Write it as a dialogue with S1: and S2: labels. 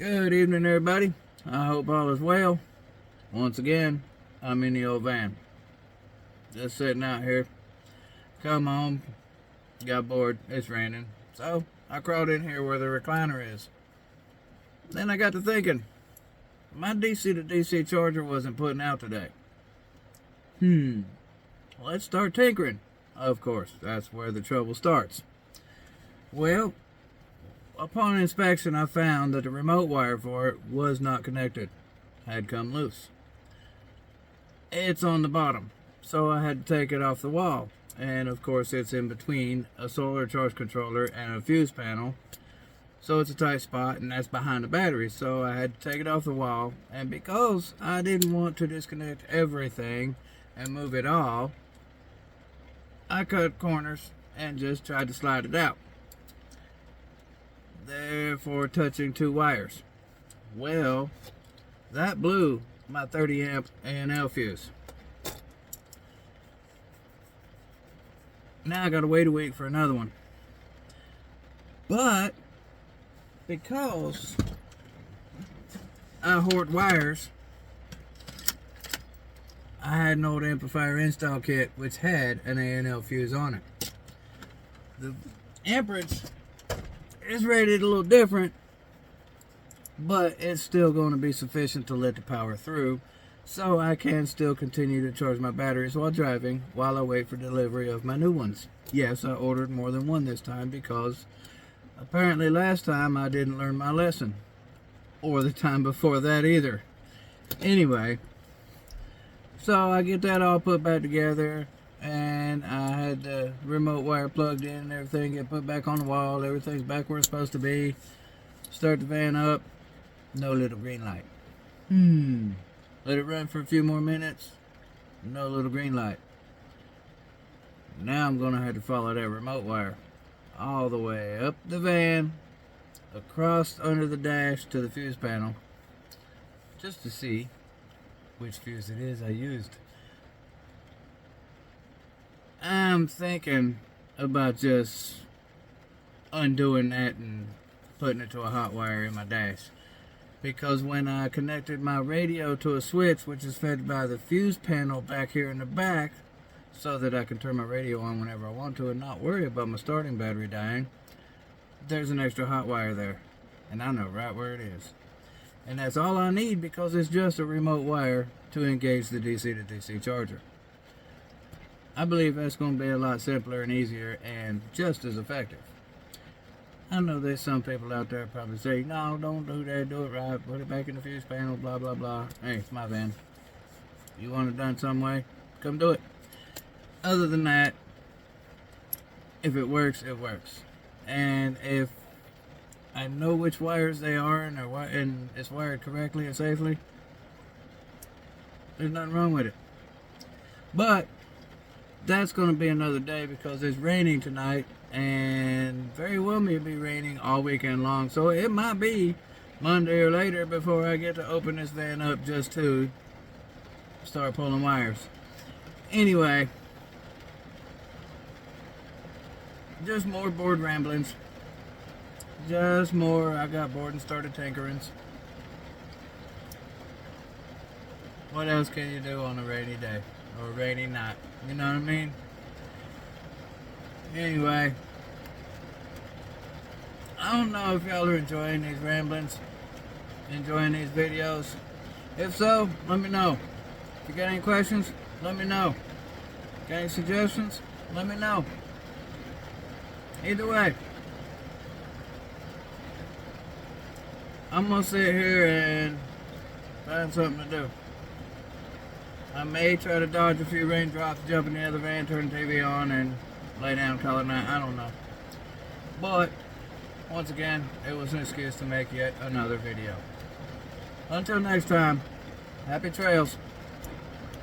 S1: Good evening, everybody. I hope all is well. Once again, I'm in the old van. Just sitting out here. Come home. Got bored. It's raining. So, I crawled in here where the recliner is. Then I got to thinking. My DC to DC charger wasn't putting out today. Let's start tinkering. Of course, that's where the trouble starts. Well, upon inspection, I found that the remote wire for it was not connected. Had come loose. It's on the bottom, so I had to take it off the wall. And of course, it's in between a solar charge controller and a fuse panel. So it's a tight spot, and that's behind the battery. So I had to take it off the wall. And because I didn't want to disconnect everything and move it all, I cut corners and just tried to slide it out, therefore touching two wires. Well, that blew my 30 amp A&L fuse. Now I gotta wait a week for another one. But because I hoard wires, I had an old amplifier install kit which had an A&L fuse on it. The amperage is rated a little different, but it's still going to be sufficient to let the power through, so I can still continue to charge my batteries while driving while I wait for delivery of my new ones. Yes, I ordered more than one this time because apparently last time I didn't learn my lesson, or the time before that either. Anyway, so I get that all put back together, and I had the remote wire plugged in and everything get put back on the wall. Everything's back where it's supposed to be. Start the van up. No little green light. Let it run for a few more minutes. No little green light. Now I'm going to have to follow that remote wire all the way up the van, across under the dash to the fuse panel, just to see which fuse it is I used. I'm thinking about just undoing that and putting it to a hot wire in my dash, because when I connected my radio to a switch which is fed by the fuse panel back here in the back so that I can turn my radio on whenever I want to and not worry about my starting battery dying, there's an extra hot wire there, and I know right where it is. And that's all I need, because it's just a remote wire to engage the DC to DC charger. I believe that's going to be a lot simpler and easier and just as effective. I know there's some people out there probably say, no, don't do that, do it right, put it back in the fuse panel, blah, blah, blah. Hey, it's my van. You want it done some way, come do it. Other than that, if it works, it works. And if I know which wires they are and it's wired correctly and safely, there's nothing wrong with it. But that's going to be another day, because it's raining tonight, and very well may be raining all weekend long. So it might be Monday or later before I get to open this van up just to start pulling wires. Anyway, just more bored ramblings. Just more. I got bored and started tinkerings. What else can you do on a rainy day or a rainy night? You know what I mean? Anyway, I don't know if y'all are enjoying these ramblings, enjoying these videos. If so, let me know. If you got any questions, let me know. Got any suggestions? Let me know. Either way, I'm gonna sit here and find something to do. I may try to dodge a few raindrops, jump in the other van, turn the TV on, and lay down, call it night. I don't know. But once again, it was an excuse to make yet another video. Until next time, happy trails.